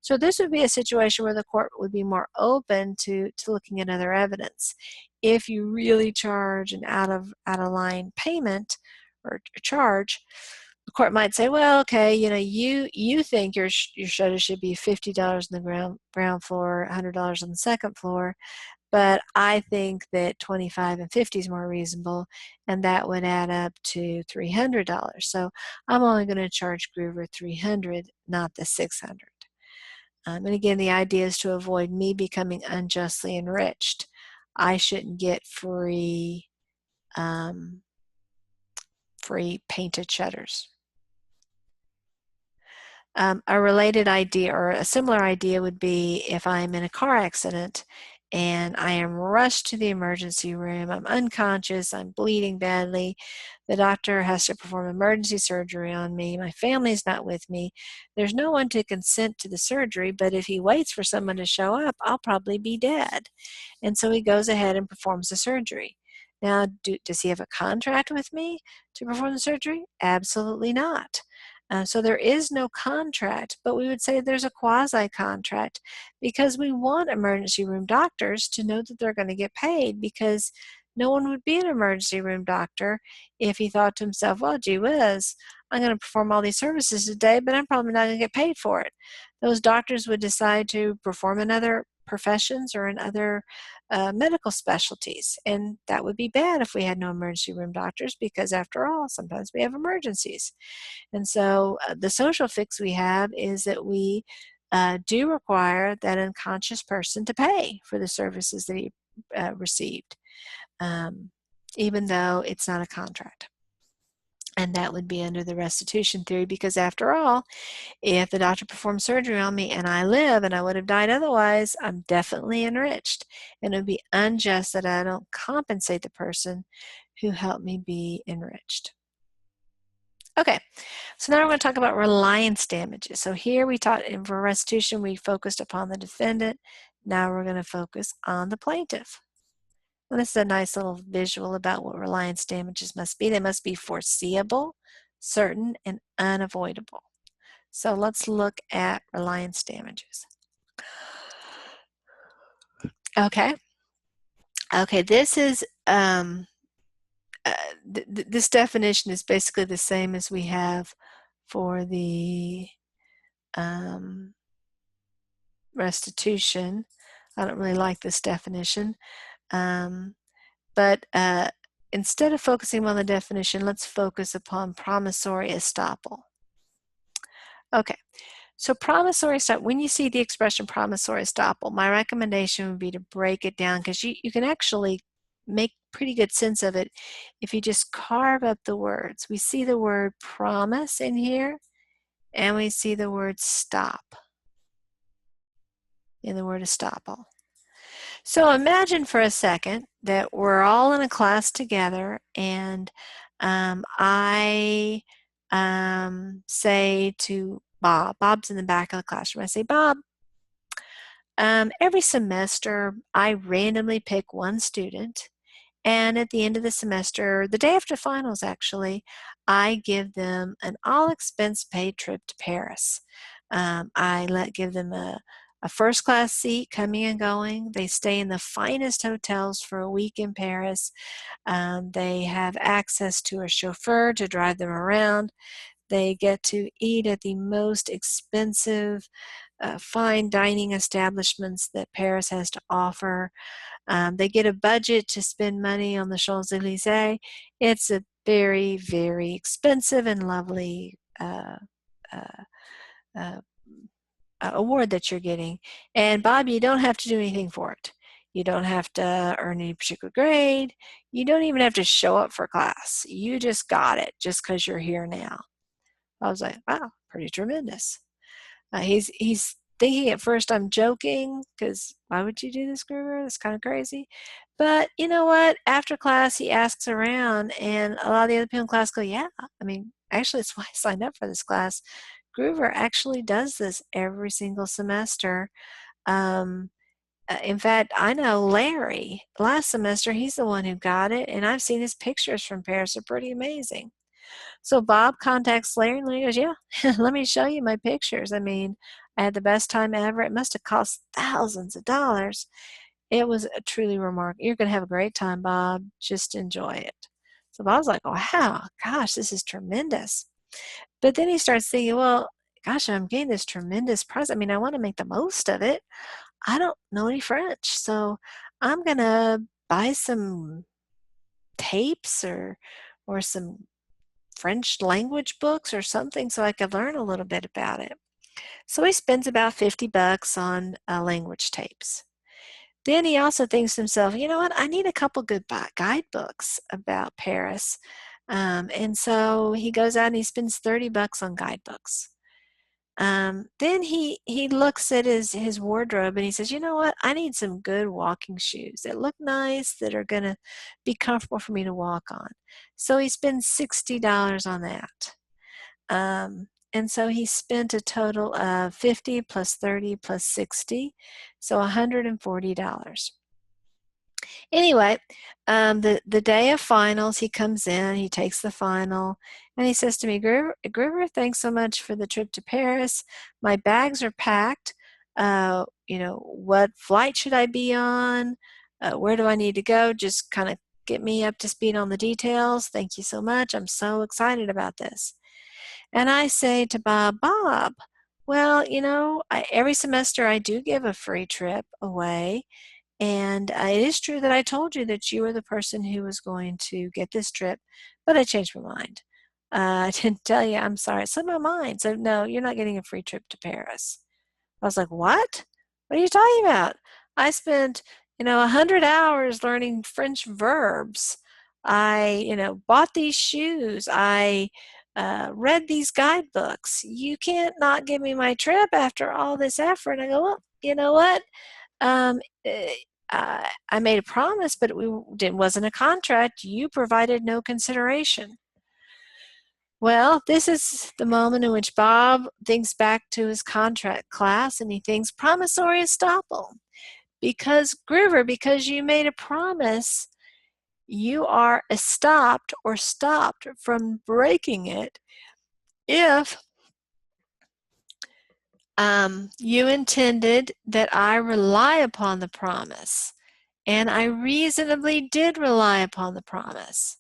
So this would be a situation where the court would be more open to looking at other evidence. If you really charge an out of line payment or charge, the court might say, well, okay, you know, you think your shutter should be $50 on the ground floor, $100 on the second floor, but I think that $25 and $50 is more reasonable, and that would add up to $300. So I'm only going to charge Groover $300, not the $600. And again, the idea is to avoid me becoming unjustly enriched. I shouldn't get free painted shutters. A related idea or a similar idea would be if I'm in a car accident and I am rushed to the emergency room, I'm unconscious, I'm bleeding badly, the doctor has to perform emergency surgery on me, my family's not with me, there's no one to consent to the surgery, but if he waits for someone to show up, I'll probably be dead. And so he goes ahead and performs the surgery. Now, does he have a contract with me to perform the surgery? Absolutely not. So there is no contract, but we would say there's a quasi-contract because we want emergency room doctors to know that they're going to get paid, because no one would be an emergency room doctor if he thought to himself, well, gee whiz, I'm going to perform all these services today, but I'm probably not going to get paid for it. Those doctors would decide to perform another professions or in other medical specialties. And that would be bad if we had no emergency room doctors, because after all, sometimes we have emergencies. And so the social fix we have is that we do require that unconscious person to pay for the services that he received, even though it's not a contract. And that would be under the restitution theory, because after all, if the doctor performed surgery on me and I live and I would have died otherwise, I'm definitely enriched. And it would be unjust that I don't compensate the person who helped me be enriched. Okay, so now we're going to talk about reliance damages. So here we taught, for restitution, we focused upon the defendant. Now we're going to focus on the plaintiff. And this is a nice little visual about what reliance damages must be. They must be foreseeable, certain, and unavoidable. So let's look at reliance damages. Okay. Okay, this is this definition is basically the same as we have for the restitution. I don't really like this definition, but instead of focusing on the definition, let's focus upon promissory estoppel. Okay, so promissory estoppel, when you see the expression promissory estoppel, my recommendation would be to break it down, because you can actually make pretty good sense of it if you just carve up the words. We see the word promise in here, and we see the word stop in the word estoppel. So imagine for a second that we're all in a class together, and I say to Bob, Bob's in the back of the classroom, I say, Bob, every semester I randomly pick one student, and at the end of the semester, the day after finals actually, I give them an all-expense-paid trip to Paris. I give them a first-class seat coming and going. They stay in the finest hotels for a week in Paris. They have access to a chauffeur to drive them around. They get to eat at the most expensive fine dining establishments that Paris has to offer. They get a budget to spend money on the Champs-Élysées. It's a very, very expensive and lovely award that you're getting. And Bob, you don't have to do anything for it. You don't have to earn any particular grade. You don't even have to show up for class. You just got it just because you're here now. I was like, wow, pretty tremendous. He's thinking at first I'm joking, because why would you do this, Gruber? That's kind of crazy. But you know what? After class, he asks around, and a lot of the other people in class go, yeah, I mean, actually, it's why I signed up for this class. Groover actually does this every single semester. In fact, I know Larry, last semester, he's the one who got it, and I've seen his pictures from Paris. They're pretty amazing. So Bob contacts Larry, and Larry goes, yeah, let me show you my pictures. I mean, I had the best time ever. It must have cost thousands of dollars. It was truly remarkable. You're going to have a great time, Bob. Just enjoy it. So Bob's like, wow, gosh, this is tremendous. But then he starts thinking, well, gosh, I'm getting this tremendous prize. I mean, I want to make the most of it. I don't know any French, so I'm going to buy some tapes or some French language books or something so I could learn a little bit about it. So he spends about $50 on language tapes. Then he also thinks to himself, you know what, I need a couple good guidebooks about Paris. And so he goes out and he spends $30 on guidebooks. Then he looks at his wardrobe and he says, you know what, I need some good walking shoes that look nice, that are going to be comfortable for me to walk on. So he spends $60 on that. And so he spent a total of $50 plus $30 plus $60, so $140. Anyway, the day of finals, he comes in, he takes the final, and he says to me, Gruber, thanks so much for the trip to Paris. My bags are packed. You know, what flight should I be on? Where do I need to go? Just kind of get me up to speed on the details. Thank you so much. I'm so excited about this. And I say to Bob, Well, every semester I do give a free trip away. And it is true that I told you that you were the person who was going to get this trip, but I changed my mind. I didn't tell you, I'm sorry, it slipped my mind. So, no, you're not getting a free trip to Paris. I was like, what? What are you talking about? I spent, 100 hours learning French verbs. I, bought these shoes. I read these guidebooks. You can't not give me my trip after all this effort. I go, well, you know what? Um, eh, I made a promise, but it wasn't a contract. You provided no consideration. Well, this is the moment in which Bob thinks back to his contract class and he thinks promissory estoppel. Because Groover, because you made a promise, you are estopped or stopped from breaking it if you intended that I rely upon the promise. And I reasonably did rely upon the promise.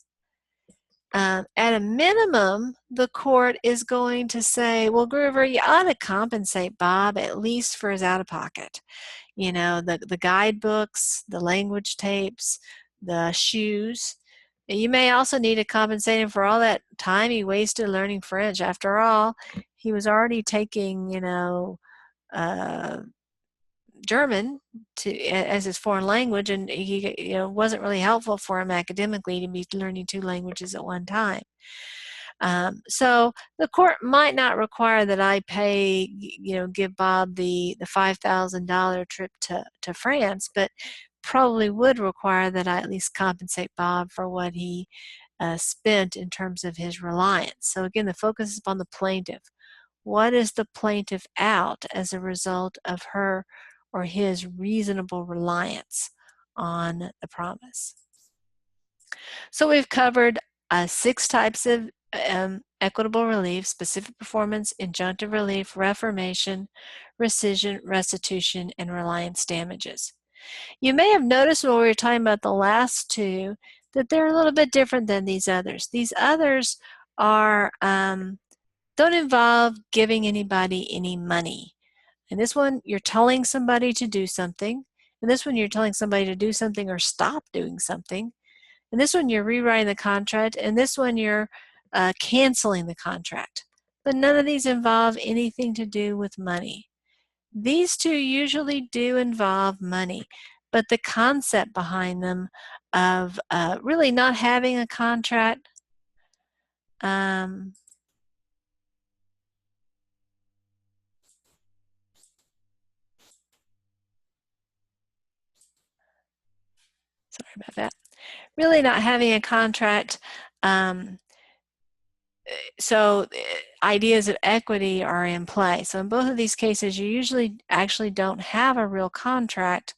At a minimum, the court is going to say, well, Groover, you ought to compensate Bob at least for his out-of-pocket. The guidebooks, the language tapes, the shoes. You may also need to compensate him for all that time he wasted learning French. After all, he was already taking, German as his foreign language, and he wasn't really helpful for him academically to be learning two languages at one time. So the court might not require that I pay, give Bob the $5,000 trip to France, but probably would require that I at least compensate Bob for what he spent in terms of his reliance. So again, the focus is upon the plaintiff. What is the plaintiff out as a result of her or his reasonable reliance on the promise? So we've covered 6 types of equitable relief: specific performance, injunctive relief, reformation, rescission, restitution, and reliance damages. You may have noticed when we were talking about the last 2 that they're a little bit different than these others. These others are don't involve giving anybody any money. In this one, you're telling somebody to do something. In this one, you're telling somebody to do something or stop doing something. In this one, you're rewriting the contract. In this one, you're canceling the contract. But none of these involve anything to do with money. These 2 usually do involve money, but the concept behind them of really not having a contract, sorry about that, really not having a contract, so ideas of equity are in play. So in both of these cases, you usually actually don't have a real contract.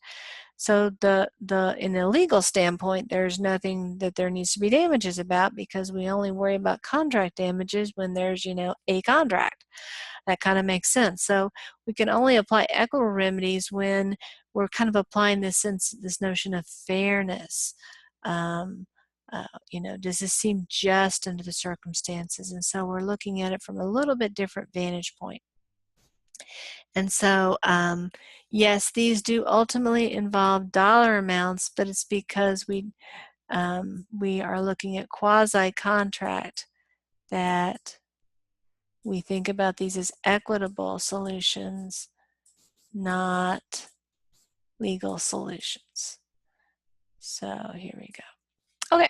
So in the legal standpoint, there's nothing that there needs to be damages about, because we only worry about contract damages when there's, a contract. That kind of makes sense. So we can only apply equitable remedies when we're kind of applying this notion of fairness. Does this seem just under the circumstances? And so we're looking at it from a little bit different vantage point. And so, yes, these do ultimately involve dollar amounts, but it's because we are looking at quasi-contract that we think about these as equitable solutions, not legal solutions. So here we go. Okay.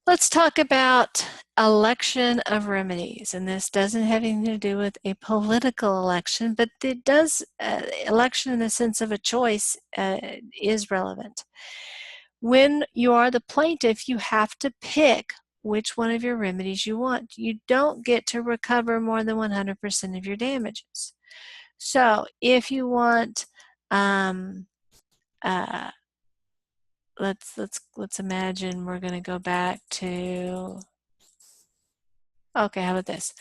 Let's talk about election of remedies, and this doesn't have anything to do with a political election, but it does, election in the sense of a choice is relevant. When you are the plaintiff, you have to pick which one of your remedies you want. You don't get to recover more than 100% of your damages. So if you want, let's imagine we're going to go back to, okay, how about this?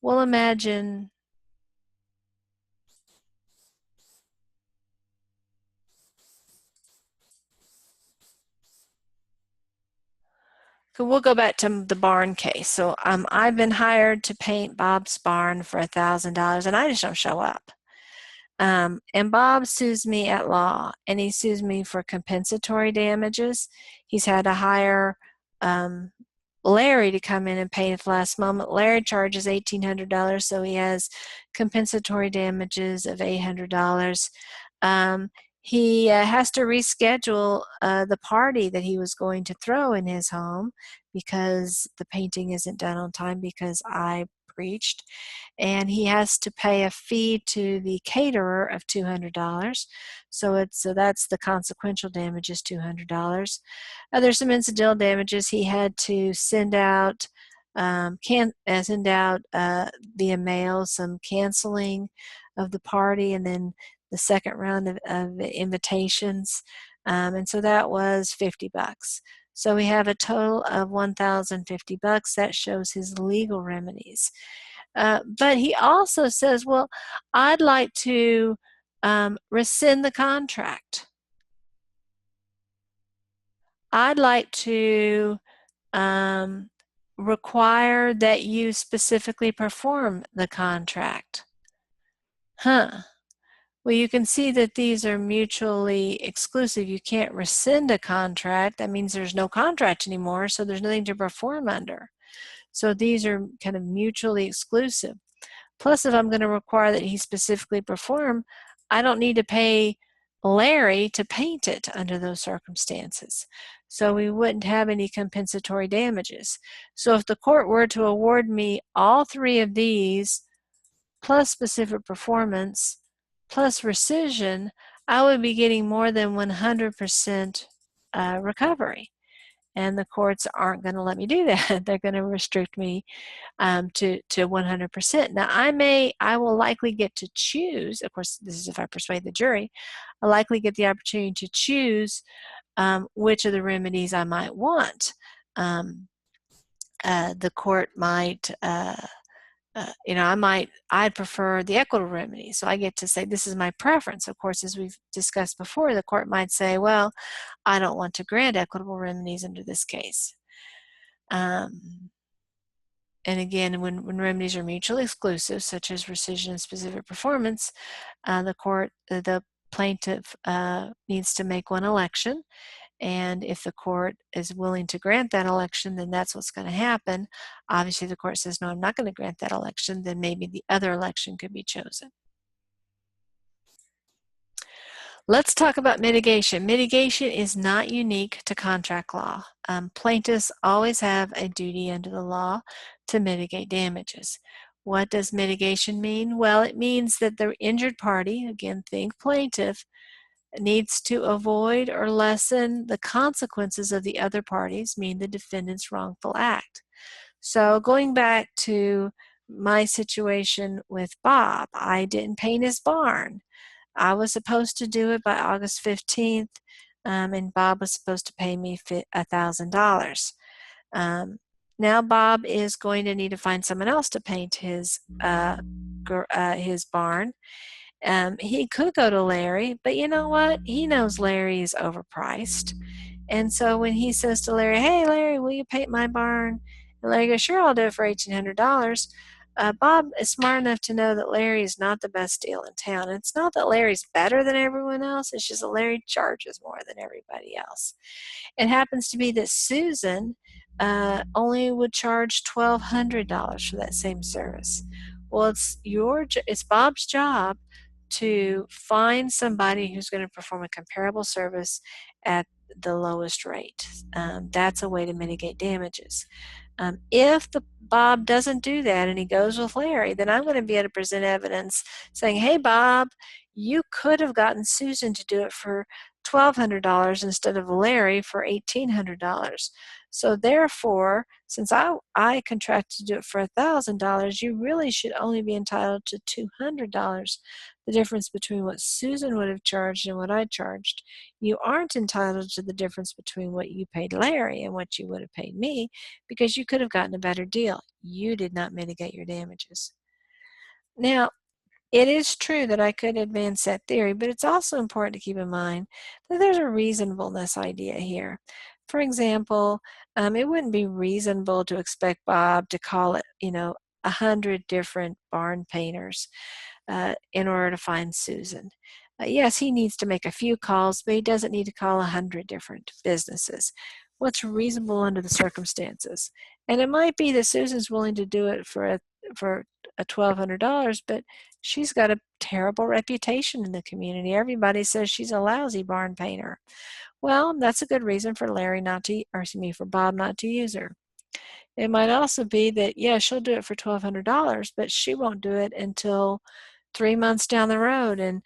We'll imagine we'll go back to the barn case. So I've been hired to paint Bob's barn for $1,000 and I just don't show up. And Bob sues me at law, and he sues me for compensatory damages. He's had to hire Larry to come in and pay at the last moment. Larry charges $1,800, so he has compensatory damages of $800. He has to reschedule the party that he was going to throw in his home because the painting isn't done on time because I breached. And he has to pay a fee to the caterer of $200. So that's the consequential damages, $200. There's some incidental damages. He had to send out via mail some canceling of the party, and then the second round of invitations, and so that was $50. So we have a total of $1,050. That shows his legal remedies. But he also says, well, I'd like to rescind the contract. I'd like to require that you specifically perform the contract. Well, you can see that these are mutually exclusive. You can't rescind a contract. That means there's no contract anymore, so there's nothing to perform under. So these are kind of mutually exclusive. Plus, if I'm going to require that he specifically perform, I don't need to pay Larry to paint it under those circumstances. So we wouldn't have any compensatory damages. So if the court were to award me all three of these, plus specific performance, plus rescission, I would be getting more than 100% recovery. And the courts aren't going to let me do that. They're going to restrict me to 100%. Now, I will likely get to choose, of course, this is if I persuade the jury, I'll likely get the opportunity to choose which of the remedies I might want. The court might, I'd prefer the equitable remedy. So I get to say, this is my preference. Of course, as we've discussed before, the court might say, well, I don't want to grant equitable remedies under this case. And again, when remedies are mutually exclusive, such as rescission and specific performance, the plaintiff needs to make one election. And if the court is willing to grant that election, then that's what's going to happen. Obviously, the court says, no, I'm not going to grant that election, then maybe the other election could be chosen. Let's talk about mitigation. Mitigation is not unique to contract law. Plaintiffs always have a duty under the law to mitigate damages. What does mitigation mean? Well, it means that the injured party, again, think plaintiff, needs to avoid or lessen the consequences of the other parties, meaning the defendant's wrongful act. So going back to my situation with Bob, I didn't paint his barn. I was supposed to do it by August 15th, and Bob was supposed to pay me $1,000. Now Bob is going to need to find someone else to paint his barn. He could go to Larry, but you know what? He knows Larry is overpriced. And so when he says to Larry, hey, Larry, will you paint my barn? And Larry goes, sure, I'll do it for $1,800. Bob is smart enough to know that Larry is not the best deal in town. It's not that Larry's better than everyone else. It's just that Larry charges more than everybody else. It happens to be that Susan only would charge $1,200 for that same service. Well, it's Bob's job to find somebody who's going to perform a comparable service at the lowest rate. That's a way to mitigate damages. If Bob doesn't do that and he goes with Larry, then I'm going to be able to present evidence saying, hey, Bob, you could have gotten Susan to do it for $1,200 instead of Larry for $1,800. So therefore, since I contracted to do it for $1,000, you really should only be entitled to $200, the difference between what Susan would have charged and what I charged. You aren't entitled to the difference between what you paid Larry and what you would have paid me, because you could have gotten a better deal. You did not mitigate your damages. Now, it is true that I could advance that theory, but it's also important to keep in mind that there's a reasonableness idea here. For example, it wouldn't be reasonable to expect Bob to call it, 100 different barn painters in order to find Susan. Yes, he needs to make a few calls, but he doesn't need to call 100 different businesses. What's reasonable under the circumstances? And it might be that Susan's willing to do it for a $1,200, but she's got a terrible reputation in the community. Everybody says she's a lousy barn painter. Well, that's a good reason for for Bob not to use her. It might also be that, yeah, she'll do it for $1,200, but she won't do it until 3 months down the road, and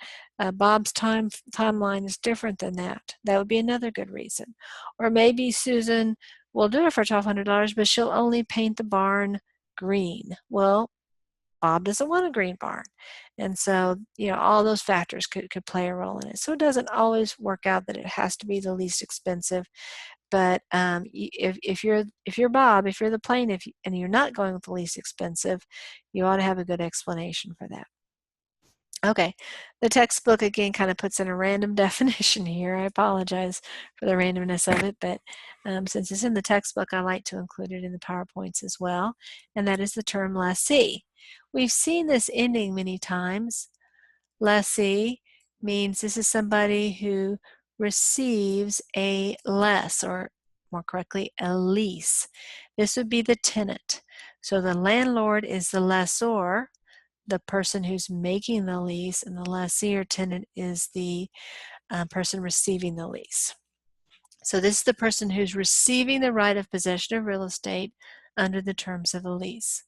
Bob's timeline is different than that. That would be another good reason. Or maybe Susan will do it for $1,200, but she'll only paint the barn green. Well, Bob doesn't want a green barn. And so, all those factors could play a role in it. So it doesn't always work out that it has to be the least expensive. But if you're Bob, if you're the plaintiff and you're not going with the least expensive, you ought to have a good explanation for that. Okay, the textbook again kind of puts in a random definition here. I apologize for the randomness of it, but since it's in the textbook, I like to include it in the PowerPoints as well, and that is the term lessee. We've seen this ending many times. Lessee means this is somebody who receives a less, or more correctly, a lease. This would be the tenant. So the landlord is the lessor, the person who's making the lease, and the lessee or tenant is the person receiving the lease. So this is the person who's receiving the right of possession of real estate under the terms of a lease.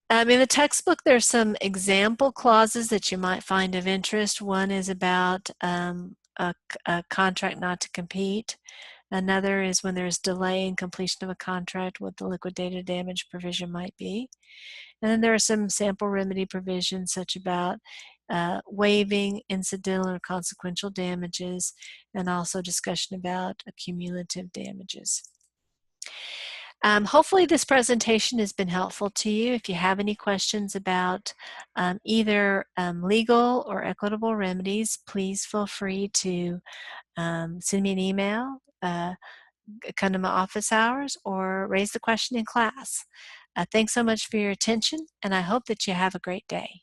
In the textbook, there's some example clauses that you might find of interest. One is about a contract not to compete. Another is when there's delay in completion of a contract, what the liquidated damage provision might be. And then there are some sample remedy provisions such about waiving incidental or consequential damages, and also discussion about accumulative damages. Hopefully this presentation has been helpful to you. If you have any questions about either legal or equitable remedies, please feel free to send me an email, come to my office hours, or raise the question in class. Thanks so much for your attention, and I hope that you have a great day.